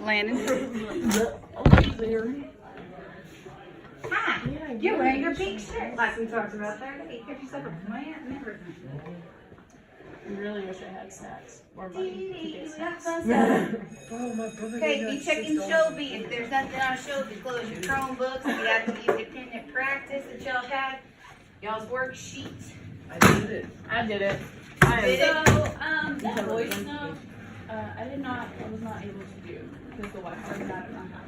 Landon. Hi, you're wearing your pink shirt like we talked about there. You get yourself a plant and everything. I really wish I had snacks. More money to get snacks. Okay, be checking Shelby. If there's nothing on Shelby, close your Chromebooks. If you have the independent practice that y'all had, y'all's worksheet. I did it. Did it? That voice note, I was not able to do because the Wi-Fi is not at my house.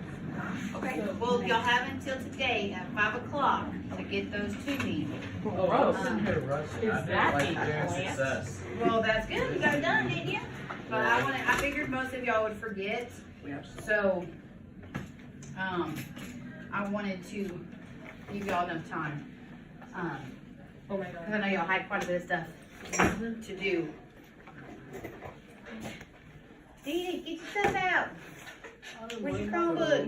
Okay, well, y'all have until today at 5 o'clock to get those to me. Gross. Is that like a guaranteed plant? success. Well, that's good. You got it done, didn't you? But I figured most of y'all would forget. So, I wanted to give y'all enough time. Oh my Because I god. know y'all had quite a bit of stuff to do. Dee, get yourself out. Where's your Chromebook?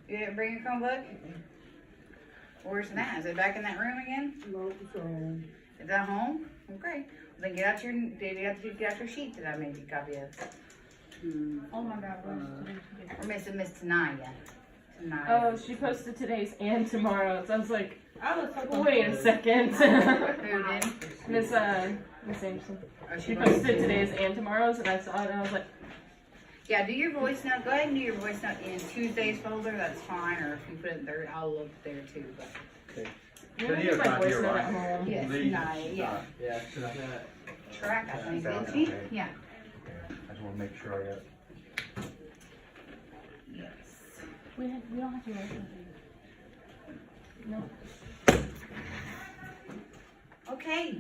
You didn't bring your Chromebook? Where's that? Is it back in that room again? No, it's home. Is that home? Okay. Then get out your sheet that I made you a copy of. Oh my god. We're missing Miss Tanaya. Oh, she posted today's and tomorrow's. I was like, Oh, wait a second. Who did? Miss Anderson. Oh, She posted today's and tomorrow's, and I saw it, and I was like, Yeah, do your voice note. Go ahead and do your voice note in Tuesday's folder. That's fine. Or if you put it in third, I'll look there too. But you know, I do my voice note at home. yes, Tanaya, yeah. Yeah, should I? Track, I think, didn't she? Yeah. I just want to make sure I got. Yes. We don't have to write something. No. Okay.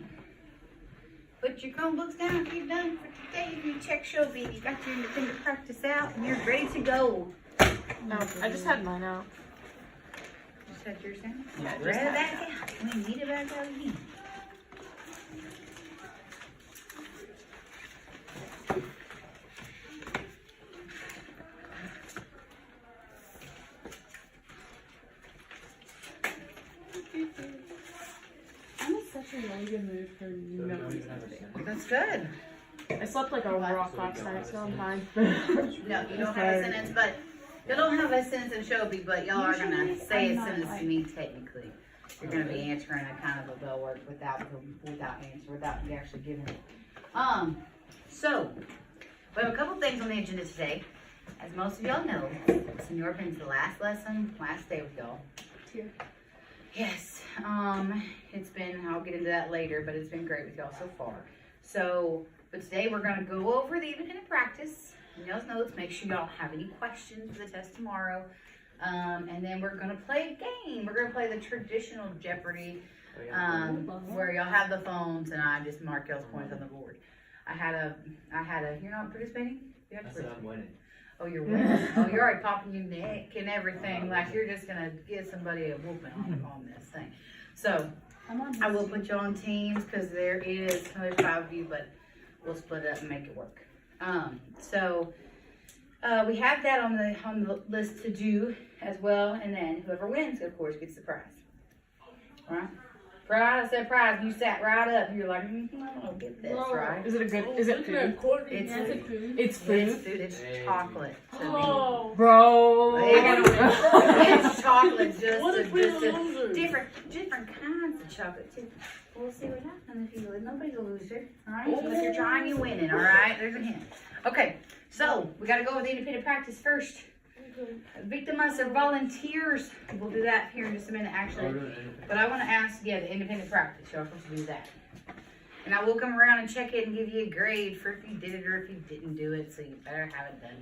Put your Chromebooks down if you're done for today. You check Shelby. You got your independent practice out and you're ready to go. No, I just had mine out. Just had yours in? Yeah, just Read had that out. We need it back out again. I'm in such a really good mood for no reason. That's good. I slept like a rock last night, so I'm fine. No, you don't have a sentence, but you don't have a sentence in Shelby, but y'all are gonna say a sentence to me technically. You're gonna be answering a kind of a bell word without you actually giving it. So we have a couple things on the agenda today. As most of y'all know, Senor Ben's the last day with y'all. Yes. It's been, I'll get into that later, but it's been great with y'all so far. So, but today we're gonna go over the independent practice, y'all's notes, make sure y'all have any questions for the test tomorrow. And then we're gonna play a game. We're gonna play the traditional Jeopardy, where y'all have the phones and I just mark y'all's points on the board. I had a, you're not participating? You have to I said I'm winning. Oh, you're winning. Oh, you're already popping your neck and everything. Like you're just gonna give somebody a whooping on this thing. So I will put you on teams because there is another 5 of you, but we'll split it up and make it work. So we have that on the list to do as well, and then whoever wins, of course, gets the prize. All right? Prize, I said prize, and you sat right up. You're like, I'm gonna get this, right? Is it food? It's food. It's food? It's food. It's chocolate. To me. Bro. It's chocolate, just different kinds of chocolate too. We'll see what happens if you lose. Nobody's a loser, all right? So if you're trying, you're winning, all right? There's a hint. Okay, so we got to go with independent practice first. Victimize or volunteers. We'll do that here in just a minute, actually. But I want to ask, the independent practice. Y'all supposed to do that. And I will come around and check it and give you a grade for if you did it or if you didn't do it. So you better have it done.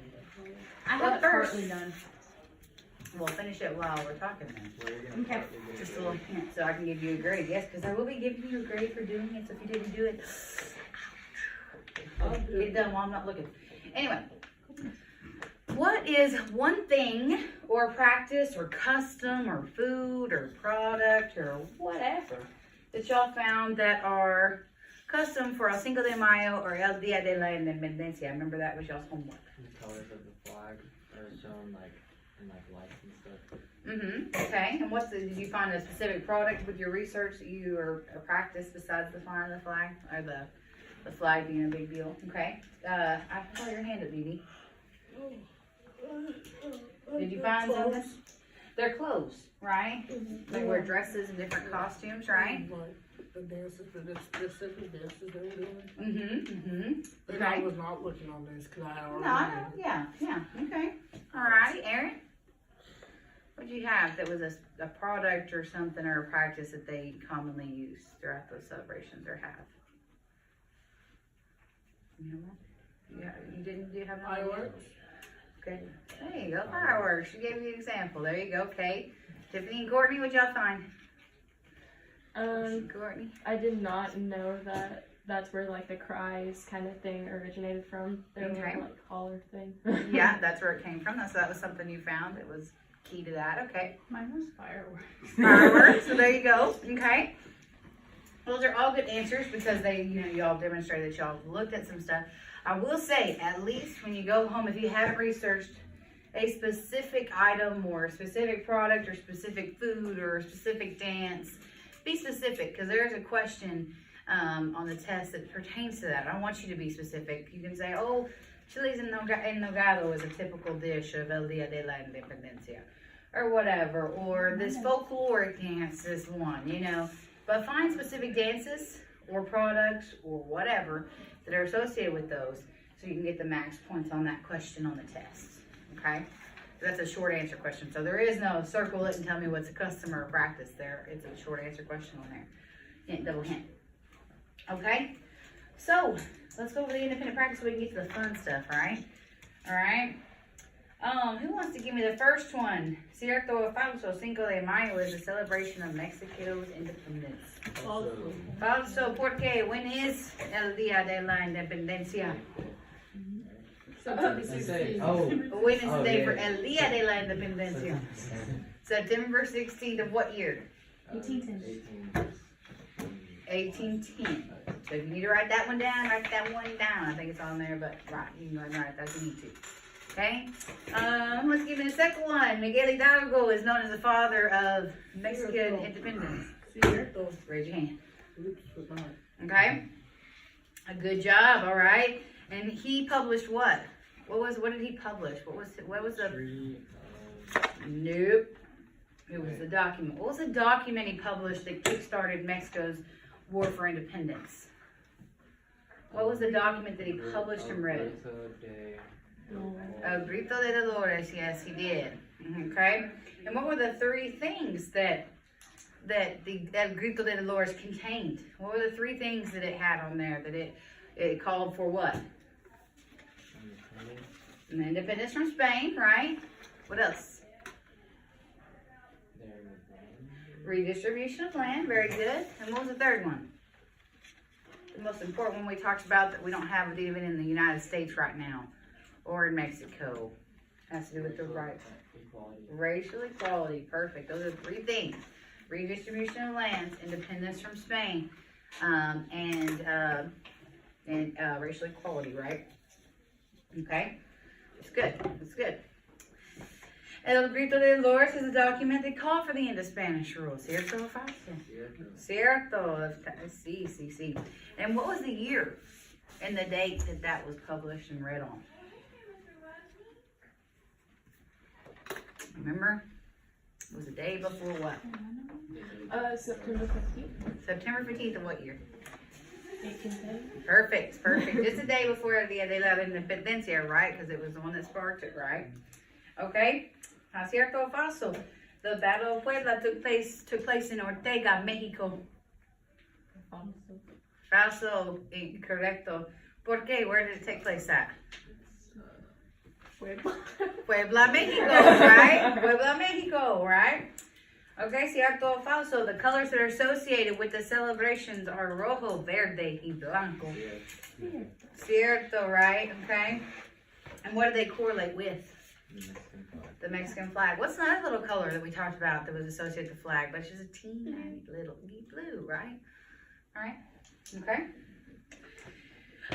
I have it partly done. We'll finish it while we're talking then. Okay. Just a little hint so I can give you a grade. Yes, because I will be giving you a grade for doing it. So if you didn't do it, get it done while I'm not looking. Anyway, what is one thing or practice or custom or food or product or whatever that y'all found that are custom for El Cinco de Mayo or El Día de la Independencia? Remember that was y'all's homework. The colors of the flag are shown like in like lights and stuff. Okay. And did you find a specific product with your research that you or practice besides the flying of the flag or the The flag being a big deal. Okay. I saw your hand up, Dee. Did you find something? They're clothes, right? They wear dresses and different costumes, right? Like the dances, the specific dances they were doing. Mm-hmm. And I was not looking on this because I had already. No, I know. Yeah. Okay. All right, Aaron. What did you have that was a product or something or a practice that they commonly use throughout those celebrations or have? You know what? Yeah, you didn't. Do you have no idea? Fireworks. Okay. There you go. Fireworks. She gave you an example. There you go. Okay. Tiffany and Courtney, what'd y'all find? Courtney. I did not know that that's where like the cries kind of thing originated from. Their Okay. little like holler thing. Yeah, that's where it came from. So that was something you found. It was key to that. Okay. Mine was fireworks. Fireworks. So there you go. Okay. Those are all good answers because they, y'all demonstrated that y'all looked at some stuff. I will say, at least when you go home, if you haven't researched a specific item or a specific product or specific food or a specific dance, be specific because there is a question on the test that pertains to that. I want you to be specific. You can say, oh, chiles en nogado is a typical dish of El Dia de la Independencia or whatever, or this folkloric dance is one, But find specific dances or products or whatever that are associated with those so you can get the max points on that question on the test, okay? That's a short answer question. So there is no circle it and tell me what's a custom or a practice there. It's a short answer question on there. Hint, double hint. Okay? So, let's go over the independent practice so we can get to the fun stuff, right? Alright? Who wants to give me the first one? Cierto o falso, Cinco de Mayo is a celebration of Mexico's independence. Falso, porque when is el Dia de la Independencia? September 16th. When is the day for El Dia de la Independencia? September 16th of what year? 1810. 1810. So if you need to write that one down, write that one down. I think it's on there, but you can go ahead and write that if you need to. Okay? Let's give me the second one. Miguel Hidalgo is known as the father of Mexican independence. Raise your hand. Okay? A good job, all right. And he published what? What did he publish? What was the Nope. It was the document. What was the document he published that kickstarted Mexico's war for independence? What was the document that he published and read? El Grito de Dolores, yes, he did. Okay? And what were the three things that El Grito de Dolores contained? What were the three things that it had on there that it called for what? Independence from Spain, right? What else? Redistribution of land, very good. And what was the third one? The most important one we talked about that we don't have it even in the United States right now. Or in Mexico. Has to do with the rights. Racial equality, perfect. Those are the three things. Redistribution of lands, independence from Spain, and racial equality, right? Okay? It's good. It's good. El Grito de Dolores is a document that called for the end of Spanish rule. Cierto o falso? Cierto. Sí. And what was the year and the date that was published and read on? Remember? It was the day before what? September 15th. September 15th of what year? 1810. Perfect. Just the day before the Dia de la Independencia, right? Because it was the one that sparked it, right? Okay. Cierto o falso? The Battle of Puebla took place in Ortega, Mexico. Falso, incorrecto. ¿Por qué? Where did it take place at? Puebla, Mexico, right? Puebla, Mexico, right? Okay, cierto o falso? The colors that are associated with the celebrations are rojo, verde, y blanco. Cierto, right? Okay. And what do they correlate with? The Mexican flag. What's another little color that we talked about that was associated with the flag? But it's just a teeny little blue, right? All right. Okay.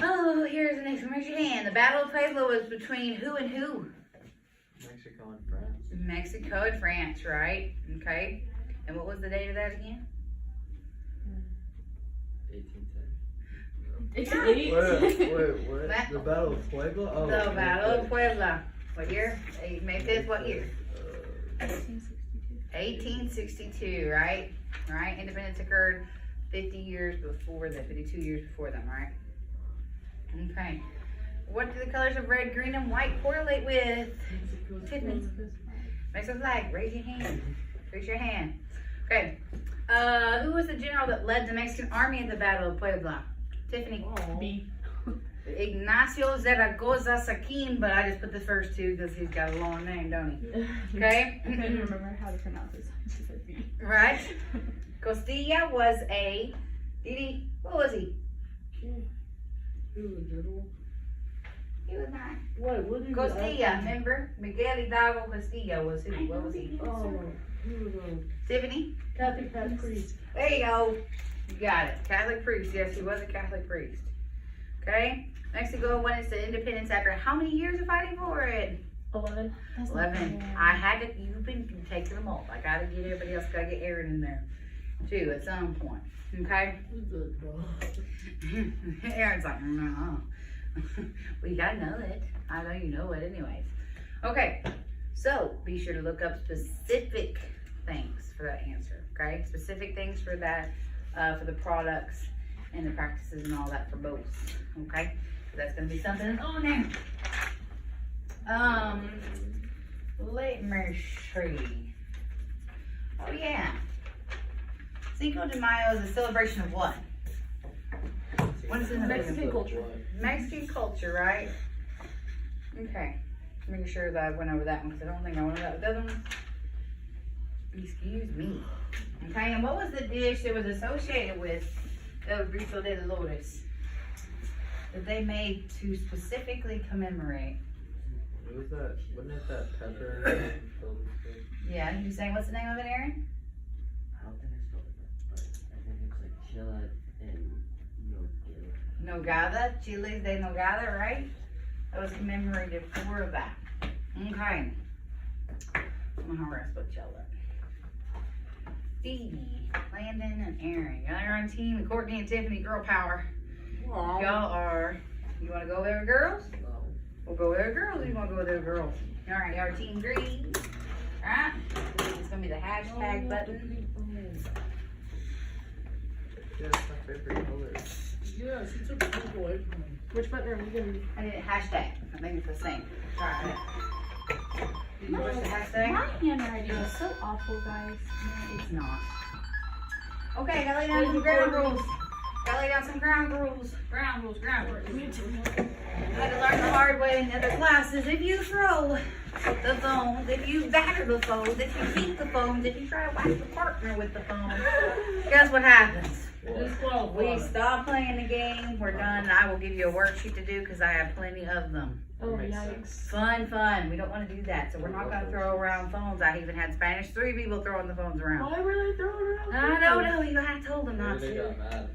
Oh, here's the next one. Raise your hand. The Battle of Puebla was between who and who? Mexico and France. Mexico and France, right? Okay. And what was the date of that again? 1810. It's 8. What? That- The Battle of Puebla? Oh, The okay. Battle of Puebla. What year? May 5th, what year? 1862, right? Right? Independence occurred 50 years before that, 52 years before them, right? Okay. What do the colors of red, green, and white correlate with? Tiffany. Mexican flag. Raise your hand. Raise your hand. Okay. Who was the general that led the Mexican army at the Battle of Puebla? Tiffany. B. Ignacio Zaragoza Saquin, but I just put the first two because he's got a long name, don't he? Okay. I couldn't remember how to pronounce it, so I just said B. Right. Costilla was a. Didi. What was he? He was a general. He was not. What did he Costilla, remember? Miguel Hidalgo Costilla was who? What was he? Oh, he was a Tiffany? Catholic priest. There you go. You got it. Catholic priest. Yes, he was a Catholic priest. Okay. Mexico won its independence after how many years of fighting for it? 11. 11. I had to. You've been taking them all. I gotta get everybody else. Gotta get Aaron in there too at some point. Okay. Aaron's like, no. Well, you gotta know it. I know you know it, anyways. Okay. So be sure to look up specific things for that answer. Okay. Specific things for that, for the products and the practices and all that for both. Okay. So that's gonna be something on there. Let me see. Oh yeah. Cinco de Mayo is a celebration of what? What is it? Mexican culture. Mexican culture, right? Okay. Making sure that I went over that one because I don't think I went over that. The other one. Excuse me. Okay, and what was the dish that was associated with El Grito de Dolores that they made to specifically commemorate? What was that? Wasn't it that pepper and filled with food? Yeah, you saying what's the name of it, Aaron? I don't think I spelled it right, but I think it's like chila and Nogada, chiles de nogada, right? That was commemorated for that. Okay. I don't know how we're supposed to spell that. Phoebe, Landon, and Aaron. Y'all are on team. And Courtney and Tiffany, girl power. Y'all are. You want to go there with girls? We'll go there with girls. Or you want to go there with girls? All right, y'all are team green. All right. It's gonna be the hashtag button. Yeah, it's my favorite color. Yes, he took the book away from me. Which button are we going to be? I did hashtag. I think it's the same. All right. Did you push the hashtag? My handwriting is so awful, guys. It's not. Okay, gotta lay down some ground rules. Gotta lay down some ground rules. Ground rules, ground rules. I had to learn the hard way in other classes. If you throw the phones, if you batter the phones, if you keep the phones, if you try to whack the partner with the phone, guess what happens? We stop playing the game. We're done. And I will give you a worksheet to do because I have plenty of them. Oh, Makes yikes. Fun. We don't want to do that. So we're not going to throw around phones. I even had Spanish 3 people throwing the phones around. Why were they throwing around? I don't know. You I told them not Maybe they to. got mad.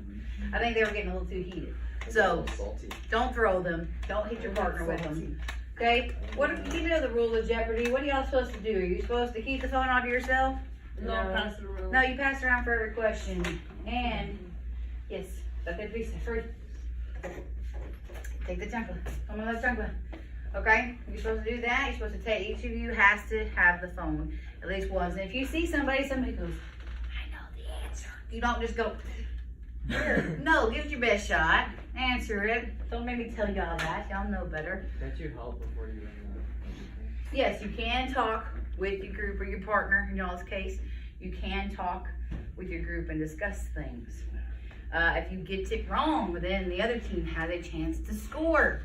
I think they were getting a little too heated. They So- got a little salty. Don't throw them. Don't hit your partner with them. Okay? What you know the rule of Jeopardy? What are y'all supposed to do? Are you supposed to keep the phone onto yourself? No, pass it around. No, you pass it around for every question. And yes, that's it. Please, free. Take the chancla. Come on, let's chancla. Okay? You're supposed to do that. You're supposed to take. Each of you has to have the phone at least once. And if you see somebody goes, I know the answer. You don't just go. No, give it your best shot. Answer it. Don't make me tell y'all that. Y'all know better. Can't you help before you run the Yes, you can talk with your group or your partner. In y'all's case, you can talk with your group and discuss things. If you get it wrong, then the other team has a chance to score.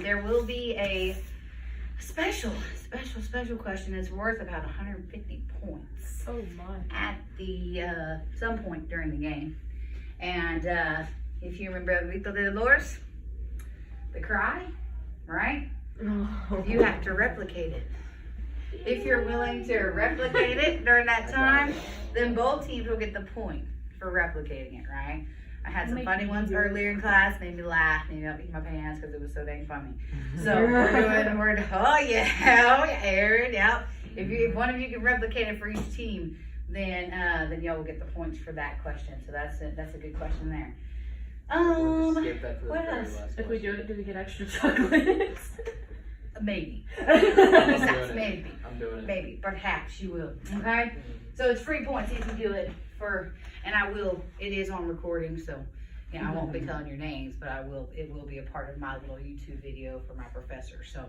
There will be a special question that's worth about 150 points Oh, my. at the some point during the game. And if you remember El Grito de Dolores, the cry, right? You have to replicate it. If you're willing to replicate it during that time, then both teams will get the point for replicating it, right? I had some funny ones earlier in class, made me laugh, made me not eat my pants because it was so dang funny. So oh yeah, Aaron, yeah. If one of you can replicate it for each team, then y'all will get the points for that question. So that's a good question there. Skip that to the what very else? last If we do question. it, do we get extra chocolates? Maybe. I'm doing Maybe. it. I'm doing it. Maybe. Perhaps you will. Okay? So it's free points if you do it and I will, it is on recording, so, I won't be telling your names, but it will be a part of my little YouTube video for my professor, so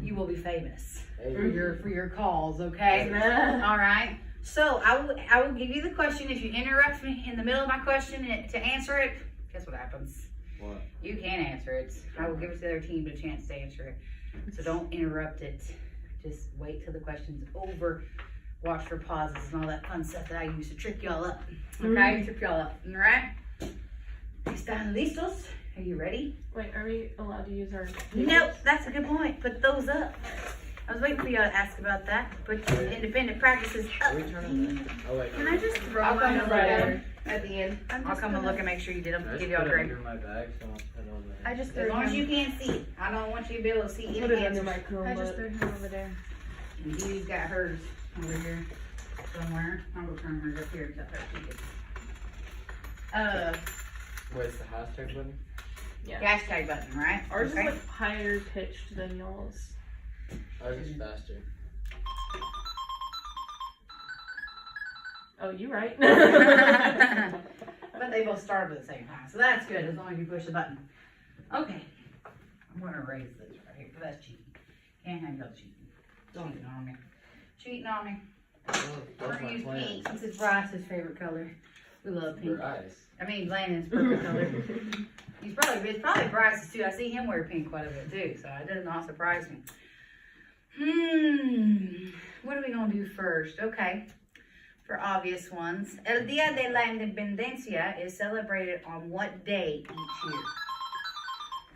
you will be famous Hey, for your calls, okay? All right. So I will give you the question. If you interrupt me in the middle of my question to answer it, guess what happens? What? You can't answer it. I will give it to their team a chance to answer it. So don't interrupt it. Just wait till the question's over. Watch for pauses and all that fun stuff that I use to trick y'all up. Okay? Trip y'all up. All right? ¿Están listos? Are you ready? Wait, are we allowed to use our? Nope. That's a good point. Put those up. I was waiting for y'all to ask about that. Put your independent practices up. Are we turning that? Oh wait. Can I just throw I'll mine come over right there in. at the end? I'll come and look and make sure you did them. I just Give y'all a put it grade. under my bag, so I'll put it over there. I just As threw long as him. you can't see it. I don't want you to be able to see Put any it under answers. my Chromebook. I just threw him over there. And Dee got hers over here somewhere. I'll go turn hers up here. Tell her to get it. Where's the hashtag button? Yeah. Hashtag button, right? Ours Okay. is like higher pitched than y'all's. Ours is faster. Oh, you right. But they both started at the same time, so that's good as long as you push the button. Okay. I'm gonna erase this right here, 'cause that's cheating. Can't have y'all cheating. Cheating on me. Cheating on me. Oh, We're that's gonna my use plan. pink since it's Bryce's favorite color. We love pink. Your eyes. I mean, Landon's purple color. It's probably Bryce's too. I see him wear pink quite a bit too, so it does not surprise me. What are we gonna do first? Okay. For obvious ones. El Día de la Independencia is celebrated on what day each year?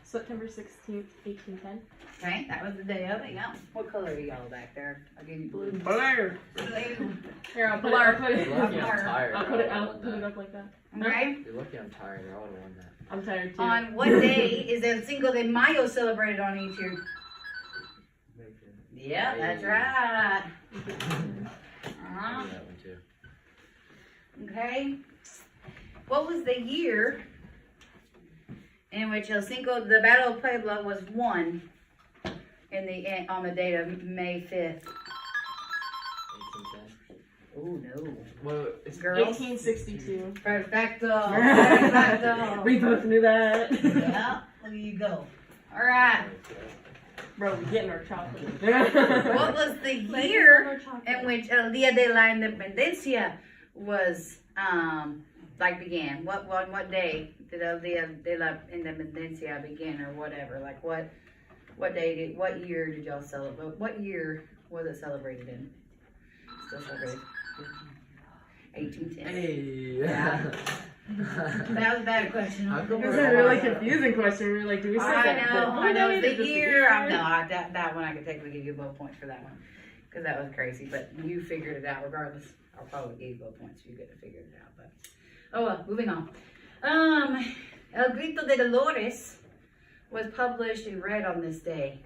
September 16th, 1810. Okay, that was the day of it, yeah. What color are y'all back there? I'll give you blue. Blur. Blue. Here, I'll put Blur. it. I'll put it. You're lucky I'm tired. I'll or put it. I I'll would've put won it that. up like that. Okay. You're lucky I'm tired, or I would've won that. I'm tired too. On what day is El Cinco de Mayo celebrated on each year? Yeah, that's right. I Uh-huh. knew that one too. Okay. What was the year in which El Cinco, the Battle of Puebla, was won on the date of May 5th? 1810. Oh no. Well, it's Girls? 1862. Perfecto. Perfecto. We both knew that. Yeah, there you go. All right. Bro, we're getting our chocolate. What was the year in which El Día de la Independencia was began? What day did El Día de la Independencia begin, or whatever? Like what year did y'all celebrate? What year was it celebrated in? Still celebrated. 1810. Hey. Yeah. That was a bad question. How come It was we're a really all- confusing question. We were like, do we say I that? know Just the year. That one I could technically give you both points for that one, because that was crazy. But you figured it out regardless. I'll probably give you both points. You could have figured it out. But oh well, moving on. El Grito de Dolores was published and read on this day.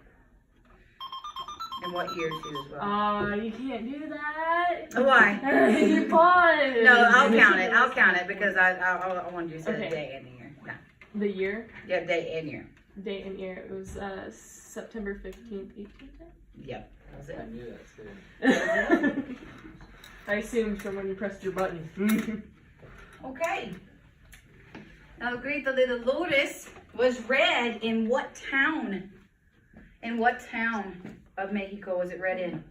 And what year too as well? Oh, you can't do that. Why? You paused. No, I'll count it. I'll count it because I wanted you to say the Okay. day and the year. No. The year, Yeah, day and year. date, and year. It was September 15th, 1810. Yep. That was I it. knew that too. I assumed from when you pressed your button. Okay. El Grito de Dolores was read in what town? In what town of Mexico was it read in?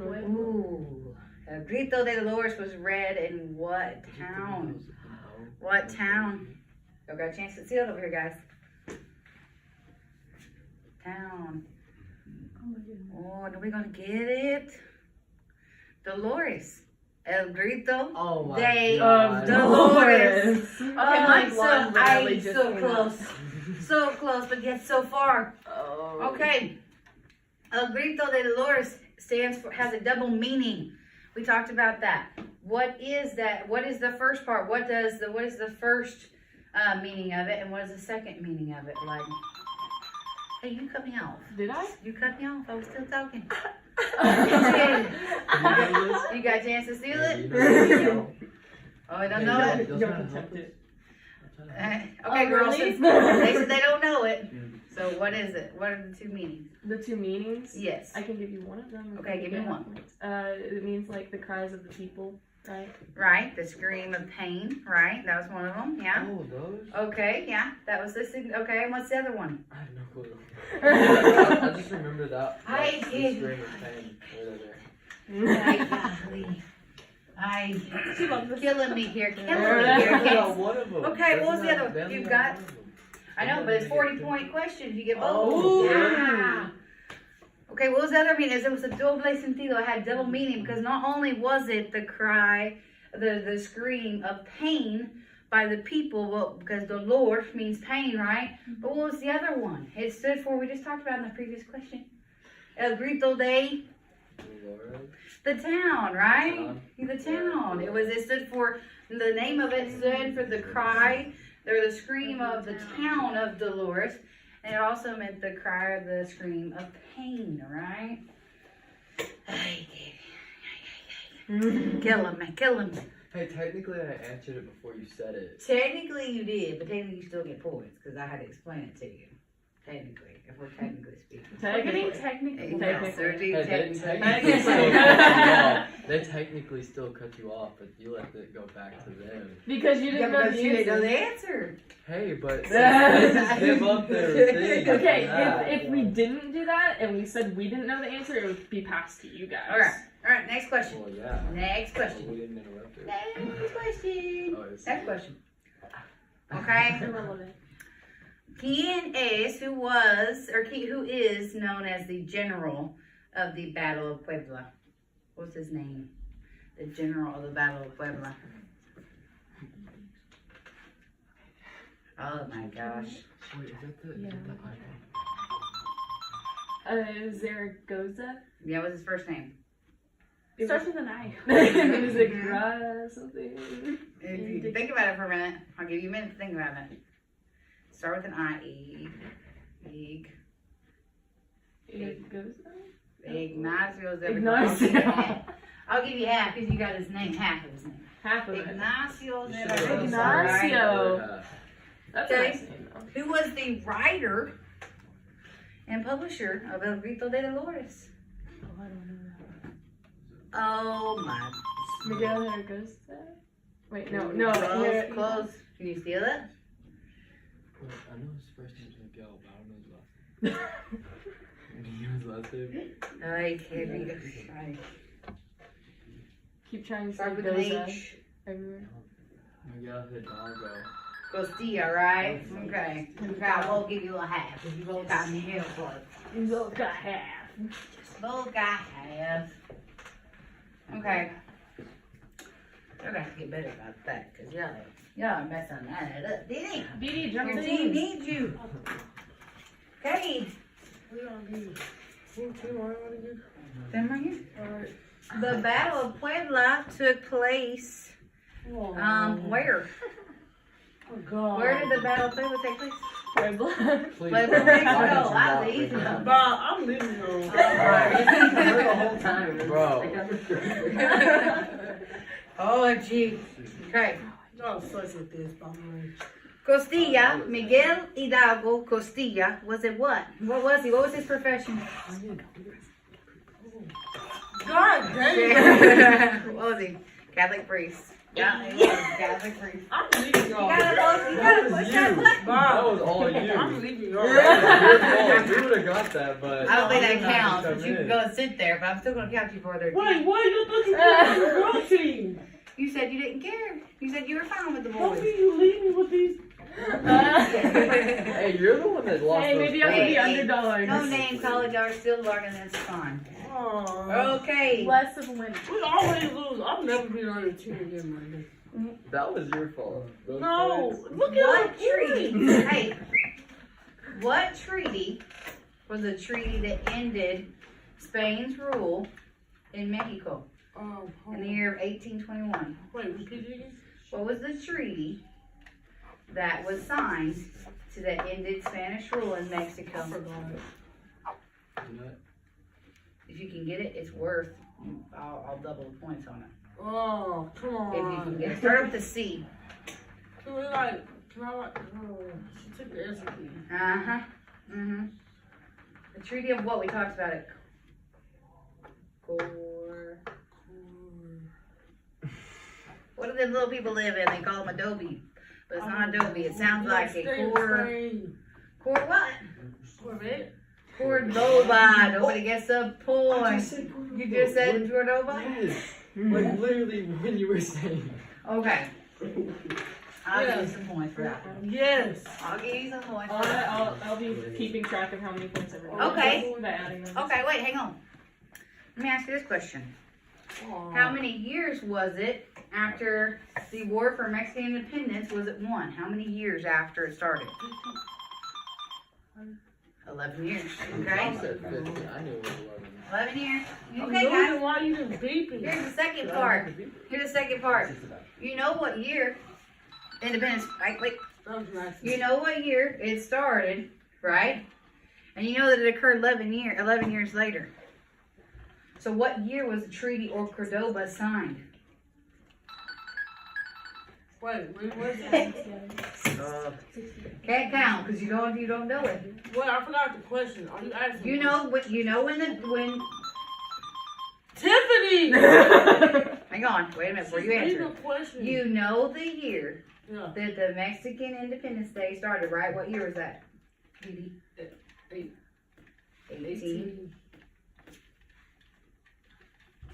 Ooh. El Grito de Dolores was read in what town? What town? Y'all got a chance to see it over here, guys. Town. Oh, are we gonna get it? Dolores. El Grito Oh my de god. Dolores. Okay, Oh, my so blonde literally just so came close. So close, but yet so far. Oh. Okay. El Grito de Dolores has a double meaning. We talked about that. What is that? What is the first part? What is the first meaning of it, and what is the second meaning of it? Like, hey, you cut me off. Did I? You cut me off. I was still talking. You got a chance to steal Yeah, it? you know. Oh, I don't know Yeah, it? those Don't kinda attempt help it. us. Okay, Oh, girls, really? since they said they don't know it. So what is it? What are the two meanings? The two meanings? Yes. I can give you one of them. Okay, give me one. It means like the cries of the people, right? Right, the scream of pain, right? That was one of them, yeah. Oh, those? Okay, yeah, that was the okay, and what's the other one? I have no clue. I just remember that. I the did. scream of pain. Right there. She loves this. Killing me here, killing me Yeah. here, That's kids. not one of them. Okay, what was the Doesn't other one? that- they only You've got got- one of them. I know, but it's 40-point questions, you get both. Oh, yeah. Okay, what was the other meaning? It was a doble sentido. It had double meaning because not only was it the cry, the scream of pain by the people, well, because the Lord means pain, right? But what was the other one? It stood for, we just talked about in the previous question. El grito de Lord. the town, right? Town. The town. It stood for, the name of it stood for the cry, or the scream of the town of Dolores. And it also meant the cry or the scream of pain, right? Kill him, man, kill him. Hey, technically I answered it before you said it. Technically you did, but technically you still get points because I had to explain it to you. Technically, if we're technically speaking. We're getting technical. Yes, they're doing Hey, technically. technically still cut you off. They technically still cut you off, but you let it go back to them. Because you Yeah, didn't know because the you didn't know answer. the answer. Hey, but they just give up their thing. Okay, for that. if we didn't do that and we said we didn't know the answer, it would be passed to you guys. Alright, next question. Well, yeah. Next question. We didn't interrupt it. Next question. Oh, it's- Next question. Okay. Irrelevant. ¿Quién es, who is known as the general of the Battle of Puebla? What's his name? The general of the Battle of Puebla. Oh my gosh. Wait, is that the Zaragoza? Yeah, what's his first name? It starts with an I. Is it Gra something? If you think about it for a minute, I'll give you a minute to think about it. Start with an I. Ignacio Ignacio. I'll give you half because you got his name, half of his name. Half of it. Ignacio You should've wrote Ignacio. Right? That's a Okay. nice name though. Who was the writer and publisher of El Grito de Dolores? Oh, I don't know that. Oh my. Miguel Zaragoza? Wait, no. Close, close. Can you steal it? Wait, I know his first name's Miguel, but I don't know his last name. Do you know his last name? I can't. Keep trying to Start say with an Goza H. everywhere. Miguel Hidalgo. Costilla, right? Okay. Okay, we'll give you a half. If you both got Miguel for it. Look, I have. Both got half. Okay. You're gonna have to get better about that, because y'all are messing that up. Didi, Didi, jump your in. team needs you. Okay. Them right here. The Battle of Puebla took place, where? Oh, God. Where did the Battle of Puebla take place? Puebla. Please. Puebla, Mexico. That was easy. Bro, I'm leaving you alone. The whole time. Bro. Oh, gee. Okay. Y'all suck at this, by the way. Costilla, Miguel Hidalgo Costilla, was it what? What was he? What was his profession? God damn. What was he? Catholic priest. Yeah, he was Catholic priest. I'm leaving y'all. You gotta That was push you. that button. That was all you. I'm leaving y'all. That was your fault. We would have got that, but I don't think that you didn't have counts, to but come you can in. go and sit there, but I'm still gonna count you for their Wait, why you looking for the girl team? You said you didn't care. You said you were fine with the How boys. can you leave me with these? Hey, you're the one that lost Hey, those maybe I could be Hey, underdogs. No name, college, are still learning, that's fine. Oh, Okay. Less of a win. we always lose. I've never been on your team again, man. That was your fault. Those No, points- look at What our treaty? points. Hey, what treaty was a treaty that ended Spain's rule in Mexico in the year of 1821? Wait, repeat it again? What was the treaty that was signed that ended Spanish rule in I Mexico? forgot. You know what? If you can get it, it's worth. I'll double the points on it. Oh, come on. If you can get it, start with the C. Can we like, can I like, oh, she took the S. The treaty of what we talked about it. What do them little people live in? They call them Adobe. But it's not Adobe. It sounds like a core what? Corvette? Cordoba. Nobody gets a point. You just said Cordoba? Yes. Like literally when you were saying. Okay. I'll give you some points for that. Yes. I'll give you some points for I'll, that. I'll be keeping track of how many points everyone Okay. gets by adding them. Okay, wait, hang on. Let me ask you this question. How many years was it after the War for Mexican Independence was it won? How many years after it started? 11 years. I Okay? said 50. I knew it was 11 years. You Okay, know guys. why you didn't beep it? Here's the second part. Here's the second part. You know what year Independence, right? Wait. That was nice. You know what year it started, right? And you know that it occurred 11 years later. So what year was the Treaty or Cordoba signed? Wait, when was it? Can't count because you don't know it. Wait, I forgot the question. Are you asking? You know when Tiffany! hang on, wait a minute before you answer. Question. You know the year Yeah. that the Mexican Independence Day started, right? What year was that? 18.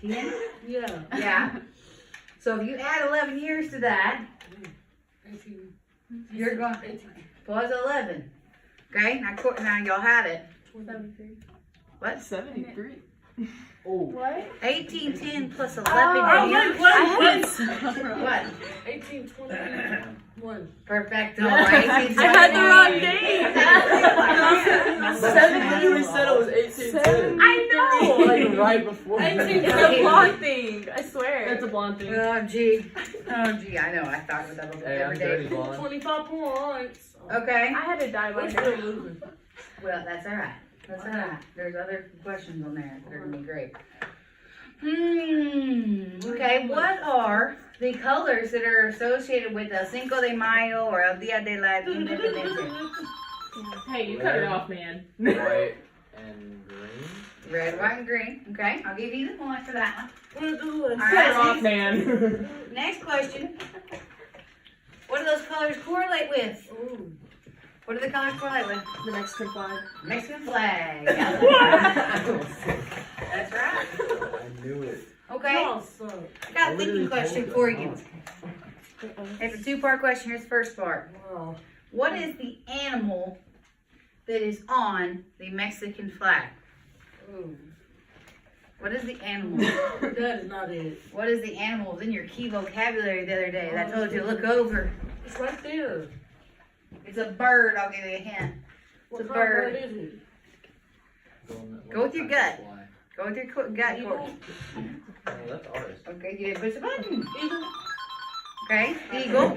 10? Yeah. Yeah. So if you add 11 years to that, 18. you're going 18. plus 11. Okay, now y'all had it. 73. What? 73. Oh. What? 1810 plus 11 Oh, years. wait. What? 1821. Perfecto. Right? I had the wrong date. Seven literally said it was 1810. I know. Like right before. 18. It's a blonde thing. I swear. It's a blonde thing. Oh, gee. Oh, gee. I know. I thought about that Hey, I'm every dirty day. blonde. 25 points. Okay. I had to die by We're still now. losing. Well, that's all right. That's all right. There's other questions on there that are going to be great. Okay, what are the colors that are associated with El Cinco de Mayo or El Dia de la Independencia? Hey, you cut it off, man. White and green. Red, white, and green. Okay, I'll give you the point for that one. We're doing. All Cut it right, off, man. next question. What do those colors correlate with? Ooh. What do the colors correlate with? The Mexican flag. Mexican flag. That's right. I knew it. Okay, Y'all suck. I got a thinking question for you. It's a two-part question. Here's the first part. Wow. What is the animal that is on the Mexican flag? Ooh. What is the animal? That is not it. What is the animal? It was in your key vocabulary the other day that I told you to look over. It's right there. It's a bird. I'll give you a hint. What It's a kind of bird. bird is it? Go with your gut. Fly. Go with your gut. Eagle? Oh, that's ours. Okay, you didn't push the button. Eagle? Okay, eagle.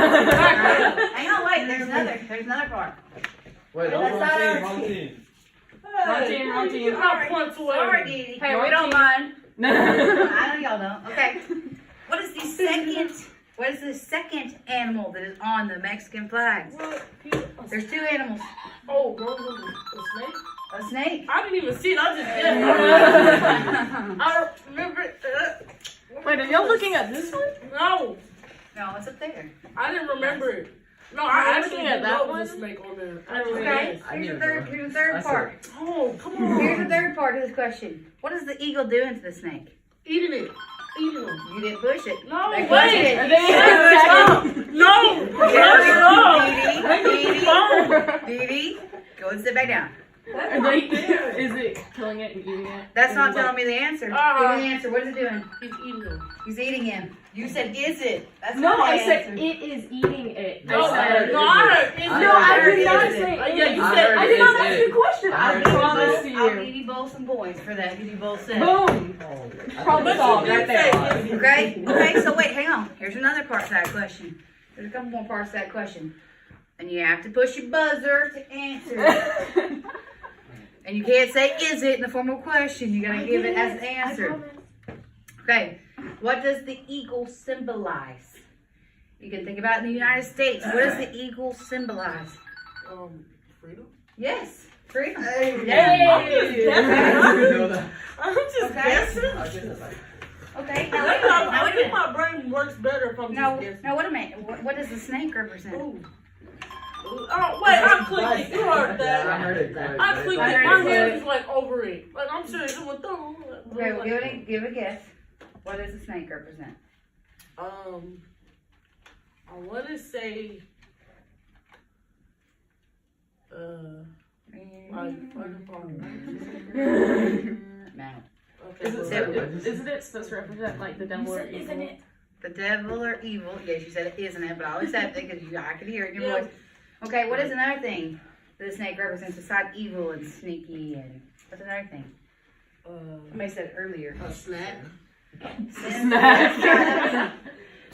Hang on, wait. There's another part. Wait, That's that was not our wrong team. team. Wrong team, wrong team. You have points away. Sorry, Dee. Hey, we don't mind. No. I know y'all don't. Okay. What is the second animal that is on the Mexican flag? What? There's two animals. Oh, what was it? A snake? A snake. I didn't even see it. I just guessed. I remember it. Wait, are y'all looking at this one? No, No, it's up there. I didn't remember it. No, Are I you actually looking at didn't that know there was a one? snake on there. Okay. I Here's knew the third. that. Here's the third I said- part. Oh, come on. Here's the third part of this question. What is the eagle doing to the snake? Eating it. Eating them. You didn't push it. No, They wait. pushed it. Are they No. Dee Dee, go and sit back down. Are they, is it killing it and eating it? That's not telling me the answer. Give me the answer. What is it doing? He's eating them. He's eating him. You said, is it? That's No, not the I said answer. it is eating it. No, I said, no, I heard. no, I heard did not is it. say it. Yeah, you I said. heard I did not is ask it. the question. I I heard promise is to I'll give you. you both some points for that. Give you both said. Boom. Problem solved right there. Okay? Okay, so wait, hang on. Here's another part to that question. There's a couple more parts to that question. And you have to push your buzzer to answer. And you can't say is it in the formal question. You gotta give it as an answer. Okay. What does the eagle symbolize? You can think about it in the United States. What does the eagle symbolize? Freedom? Yes. Freedom. Yay! I'm just guessing. Okay. I think my brain works better if I'm Now, just guessing. now wait a minute. What does the snake represent? Ooh. Oh, wait, I clicked it. You heard that. I heard it. I clicked it. I heard My it. hand is like over it. Like, I'm serious. It went through. Okay, well, give a guess. What does the snake represent? I want to say, No. okay. Isn't it supposed to represent like the devil or evil? The devil or evil. Yes, you said it, isn't it? But I'll accept it because I can hear it in your Yeah. voice. Okay, what is another thing that the snake represents besides evil and sneaky and what's another thing? Somebody said it earlier. A snack. Snack.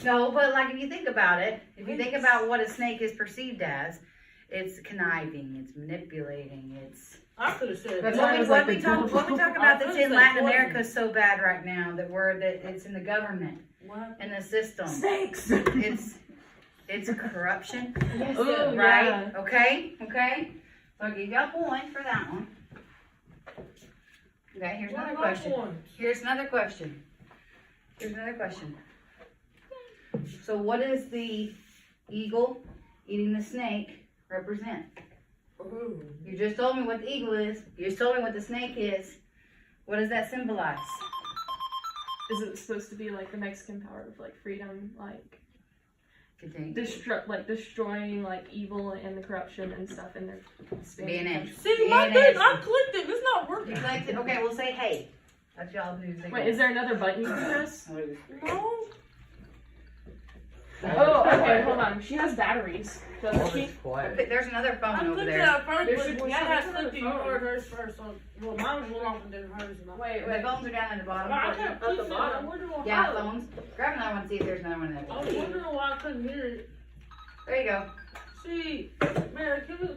No, but like if you think about it, if you think about what a snake is perceived as, it's conniving, it's manipulating, it's. I could have said But that. when we talk about that's in Latin poison. America so bad right now that it's in the government, What? in the system. Snakes. It's corruption, Oh, right? yeah. Okay. So I'll give you a point for that one. Okay, here's another question. Here's another question. So what does the eagle eating the snake represent? Ooh. You just told me what the eagle is. You just told me what the snake is. What does that symbolize? Is it supposed to be like the Mexican power of like freedom, like Continue. destroying like evil and the corruption and stuff in their Being in. See, my thing, I clicked it. It's not You working. like it? Okay, we'll say hey. That's y'all do. Wait, is there another button you can press? No. Oh, okay, hold on. She has batteries, doesn't she? Quiet. Okay, there's another I phone over clicked it there. at first, There's but a- yeah, I there's clicked it. You another heard hers first. So, well, mine went off and then hers. Wait, The phones are down at the bottom. But I kept clicking it. I wonder why. Yeah, phones. Grab another one, see if there's another one there. I was wondering why I couldn't hear it. There you go. See, man, I really.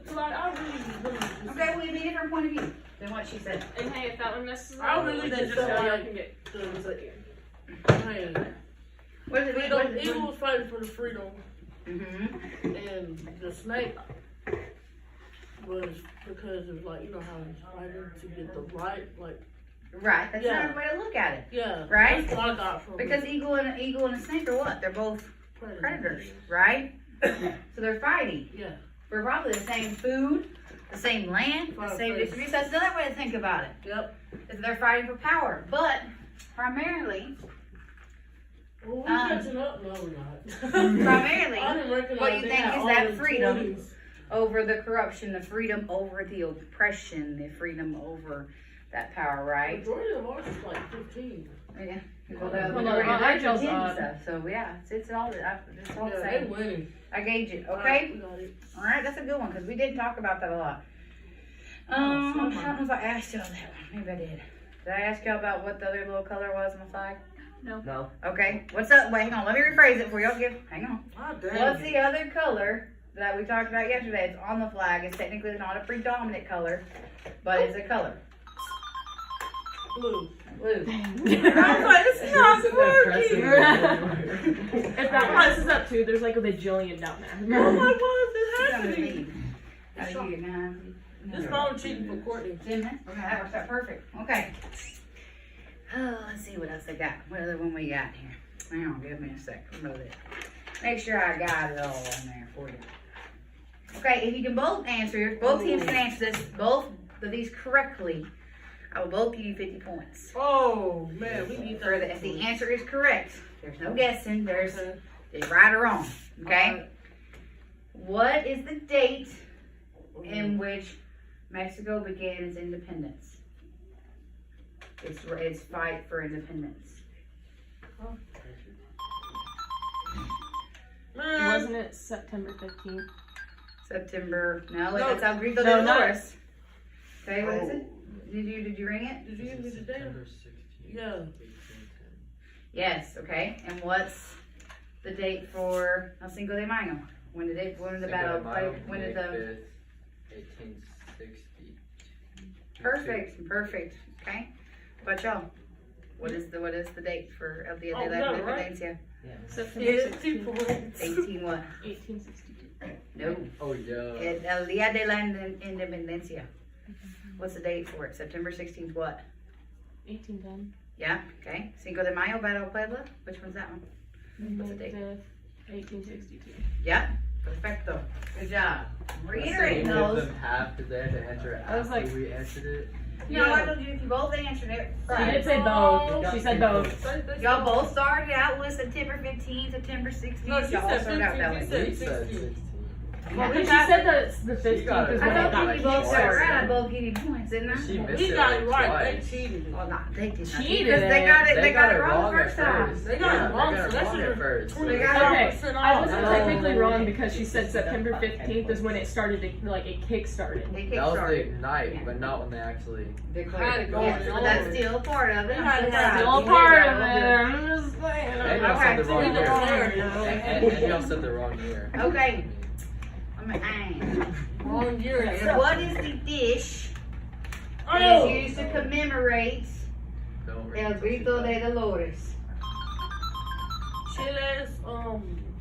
Okay, we have a different point of view than what she said. And hey, if that one messes I up, really then just just felt so y'all like- can get Hey, What is it? freedom. Eagle was fighting for the freedom, Mm-hmm. and the snake was because it was like, you know how he's fighting to get the right, like, Right, that's Yeah. another way to look at it. yeah. Right? That's what I got from Because it. eagle and a snake are what? They're both predators, right? So they're fighting. Yeah. We're probably the same food, the same land, the Right, same right. distribution. That's another way to think about it. Yep. Is they're fighting for power. But primarily, Well, we're catching up. No, we're not. primarily I didn't recognize what you they think had is all that them freedom 20s. over the corruption, the freedom over the oppression, the freedom over that power, right? Majority of ours is like 15. Yeah. Well, Hold on, I they're just, and stuff. So yeah, it's all the Yeah, they same. winning. I gauge it. Alright, Okay. we got it. All right, that's a good one because we did talk about that a lot. I don't know if I asked y'all that one. Maybe I did. Did I ask y'all about what the other little color was on the flag? No. Okay. What's up? Wait, hang on. Let me rephrase it for y'all. Hang on. Ah, dang What's it. the other color that we talked about yesterday? It's on the flag. It's technically not a predominant color, but it's a color. Blue. Blue. I was like, it's not working. If that one messes up too, there's like a bajillion down there. Oh my God, this What's has that to be. mean? How do you get 9? This phone cheating for Courtney. 10 minutes? Okay, that works out perfect. Okay. Oh, let's see what else I got. What other one we got here? Hang on, give me a sec. Remember this. Make sure I got it all on there for you. Okay, if you can both answer, both teams can answer this, both of these correctly, I will both give you 50 points. Oh, man, we need that. If the answer is correct, there's no guessing, there's Okay. it's right or wrong. Okay? Alright. What is the date in which Mexico began its independence? Its fight for independence. Man, Wasn't it September 15th? September. No, No. that's how Grito No, de not- Dolores. Okay, what is it? Did you ring it? did you give me the date? September 16th. Yeah. 1810. Yes. Okay. And what's the date for El Cinco de Mayo? When did the battle? When did the? 1860. Perfect. Okay. But y'all, what is the date for El Dia Oh, de la no, right? Independencia? Yeah. September Yeah, 16th, 18 what? 1862. No. Oh yeah. El Dia de la Independencia. What's the date for it? September 16th what? 1810. Yeah, okay. Cinco de Mayo, Battle of Puebla. Which one's that one? What's the May date? 5th, 1862. Yeah, perfecto. Good job. So Reiterating you give those. them half because they had to answer I was after like- we answered it. No, I told you if you both answered it. She Right. did say both. She said both. Y'all both started out with September 15th, September 16th. No, she Y'all said started out that 15th, way. you We said said 16. 16. Well, she said the She got 15th is it. when I it got thought you both got it started. right. I both give you points, didn't I? She missed We it got like it right. twice. They cheated. Well, not they did not. Cheated Because they it. got it. They got it wrong the at first time. first. They got it Yeah, wrong, They got so it that wrong should've- at first. They got it Okay, 100% I off. wasn't Oh. technically wrong because she said September 15th is when it started to, like, it kick-started. They That was the kickstarted. ignite, but not when they actually. Declared it. Had it Yeah, going but that's on. still a part of it. They I'm had so it proud. Still a You part did of that. it. I'm just saying. And y'all Okay. said the wrong See, year. that's And y'all said the wrong year. Okay. I'm gonna hang. Wrong year. And what is the dish that Oh! is used to commemorate Don't read El until she Grito does. de Dolores? Chiles,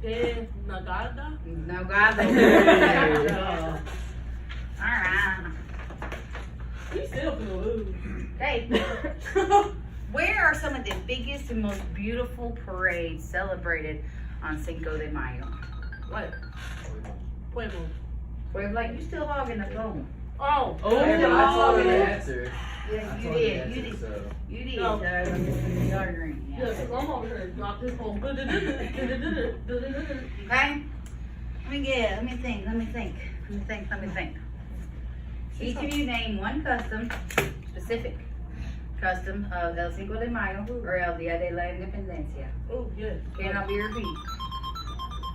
de Nagada. No, God. Alright. We still gonna lose. Okay. Where are some of the biggest and most beautiful parades celebrated on Cinco de Mayo? What? Pueblo. Well, like, you still hogging the phone. Oh. Oh, Hey, Yeah. I told you the Yeah. answer. Yeah, I you told you the did. answer, You did. so. You did. No. Y'all agreeing. Yeah, 'cause I'm over here. Drop this phone. Okay? Let me think. Each of you name one custom, specific custom of El Cinco de Mayo or El Dia de la Independencia. Oh, yes. Cannot be repeated.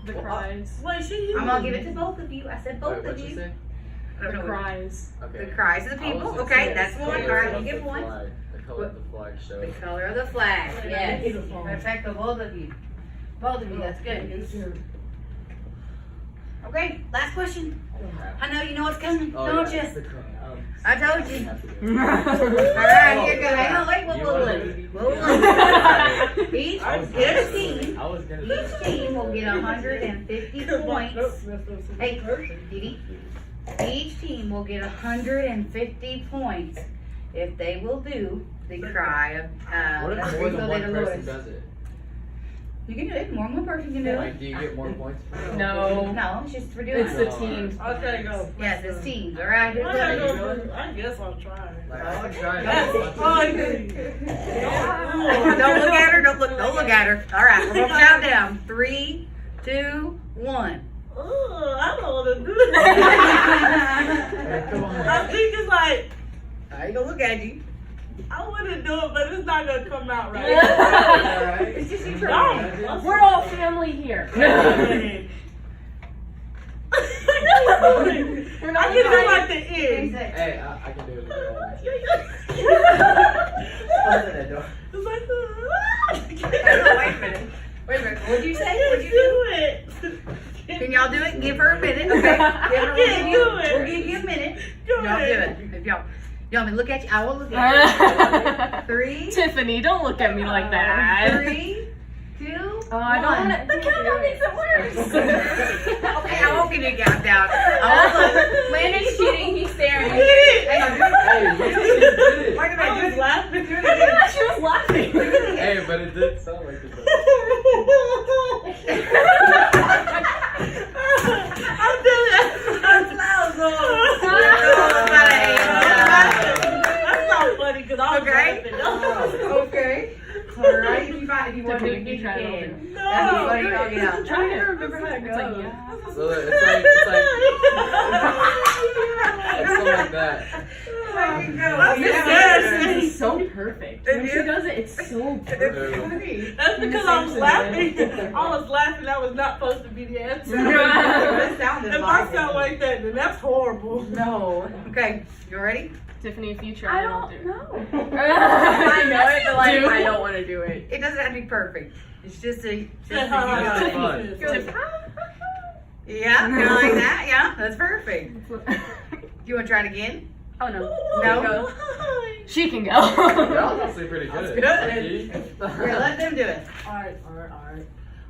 The cries. Wait, she I'm gonna give it to both of you. I said both Wait, of what'd you you. say? I don't The know. cries. Okay. The cries of the I was people. gonna Okay, say that's the one. color Alright, of you get the one. flag. The color of the flag show. The color of the flag. Yeah, Yes. beautiful. Perfecto, both of you. Both of you, that's good. Okay, last question. I know you know what's coming, Oh, don't yeah, you? it's the color. I told you. have to do it. Alright, here goes. Hang on, wait, You whoa. wanna- Each I was team, I was gonna each team will get 150 points. Hey, Didi. Each team will get 150 points if they will do the cry of What El if more Grito than de one person Dolores. does it? You can do it. More than one person can do it. Like, do you get more points for it? No. No, it's just for doing It's it. the team. Okay, go. Yes, it's teams. All right. Here's I gotta the- go do- I guess I'll try. Like, I can try That's it. funny. Don't look at her. Don't look at her. All right. We're gonna count down. 3, 2, 1. Oh, I don't want to do that. Hey, come on. I think it's like, I ain't gonna look at you. I want to do it, but it's not going to come out right. Alright. It's just you No. trying. We're all family here. We're not I can do fighting. like the end. Hey, I can do it. It's like, Wait a minute. What'd you say? What'd you do? do it. Can y'all do it? Give her a minute. Okay. Give her, can't do it. We'll give you a minute. Do Y'all do it. it. If y'all want me to look at you, I will look at you. 3, Tiffany, don't look at me like that. 3, 2, Oh, I don't 1. want to. The countdown makes it worse. Okay, I won't give you a countdown. I won't look. Landon's cheating. He's staring. Hang on, do it. Hey, you did it. Wait a I minute. was laughing. Do it again. She was laughing. Hey, but it did sound like it. I'm doing it. That's not funny because I was Okay. laughing. Okay. Alright, if you want to, Tiffany, you you try it over. can. No. That'd be funny, dog, yeah. I'm trying to remember how it goes. It's like, yeah. So it's like that. It's so perfect. When she does it, it's so perfect. That's because I was laughing. I was laughing. That was not supposed to be the answer. It sounded If like I sound it. like that, then that's horrible. No. Okay, you ready? Tiffany, if you try, I I'll don't do it. know. I know it, but like, Do. I don't want to do it. It doesn't have to be perfect. It's just a. That's how I That's feel. fun. Yeah, kind of like that. Yeah, that's perfect. You want to try it again? Oh no. No. She can go. That was actually pretty good. That's Ricky. Here, let them do it. Alright.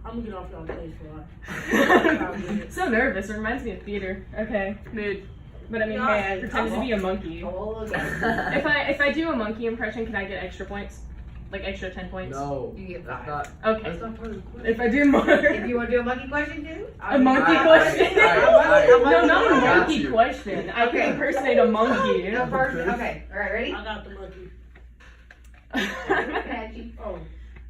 I'm gonna get off y'all place for a lot. So nervous. It reminds me of theater. Okay, mood. But I mean, hey, I pretended to be a monkey. Oh, look. If I do a monkey impression, can I get extra points? Like extra 10 points? No. You get That's 5. not. Okay. That's not part of the quiz. If I do more. If you want to do a monkey question too? A monkey question? No, not a I got monkey you. question. I Okay. can impersonate a monkey. No, first. Okay. All right. Ready? I got the monkey. Patchy. Oh,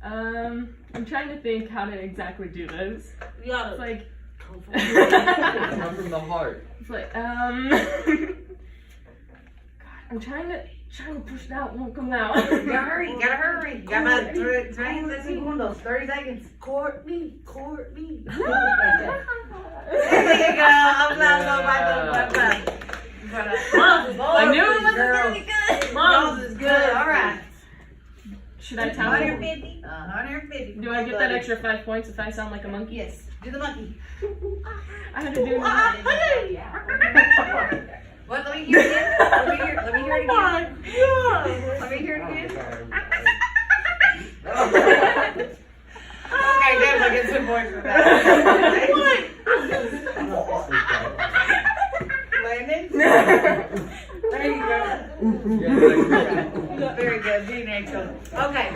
I'm trying to think how to exactly do this. you gotta It's like, come from Come from the heart. it's like, God, I'm trying to push it out. It won't come out. You gotta hurry. You gotta hurry. You got about 30 segundos. 30 seconds. Courtney. There you go. I'm not going to I knew it wasn't girl. gonna be good. Yours is good. All right. Should I tell you? 150. 150. Do I get that extra 5 points if I sound like a monkey? Yes. Do the monkey. I had to do it. What? Let me hear it again. Let me hear it again. God. Let me hear it again. Okay, good. I'll get some points for that. Landon? There you go. Very good. Being excellent. Okay.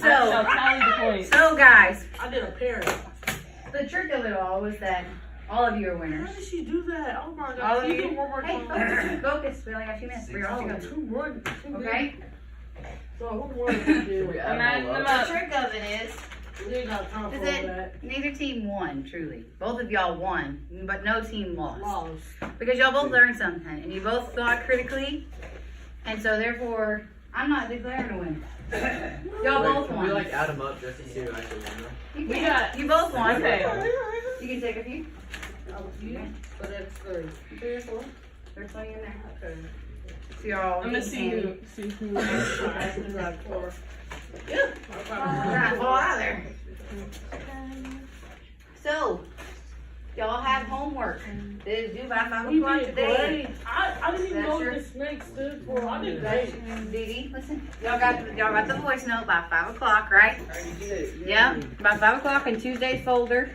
I'll tally the points. So guys, I did a parrot. the trick of it all was that all of you are winners. How did she do that? Oh my All god. of Can you you. do it one more Hey, time? focus. We only got 2 minutes. We're all Oh, to go. 2 more. Okay? So what more did you do? We add I'm them adding all them up. up. The trick of it is We ain't got time for Is all it- that. neither team won, truly. Both of y'all won, but no team lost. Lost. Because y'all both learned something, and you both thought critically, and so therefore, I'm not declaring a winner. Y'all Wait, both can won. we like add them up just to see who actually won? You We can. got- You both won. Okay. You can take a few. So that's 3. 3 or 4. There's plenty in there. Okay. So you're all I'm gonna see who. That's like 4. Yeah. Trying to fall out of there. So, y'all have homework. It is due by 5 We o'clock did today. great. I didn't even That's know what your- the snake stood for. I did great. Dee Dee, listen. Y'all got the voice note by 5 o'clock, right? I did. Yeah, by 5 o'clock in Tuesday's folder.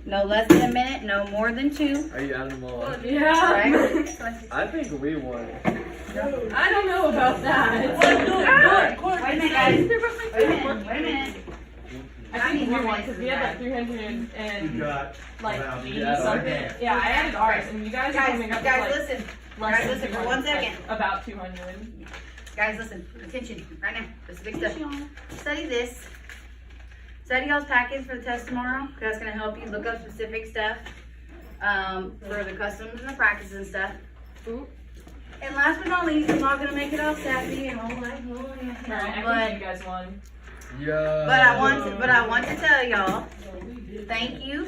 No less than a minute, no more than 2. Are you adding them all up? Yeah. Right? I think we won. I don't know about that. Wait a minute, guys. Wait a minute. I think we won because we had like 300 and like 80 something. Yeah, I added ours, and you guys are coming up with Guys, like listen. less guys, than listen for 200, 1 second. like, about 200. Guys, listen. Attention. Right now. This is big stuff. Study this. Study y'all's packets for the test tomorrow. That's going to help you look up specific stuff for the customs and the practices and stuff. Ooh. And last but not least, I'm not going to make it all sappy and all that. Alright, I But think you guys won. Yeah. But I want to tell y'all, thank you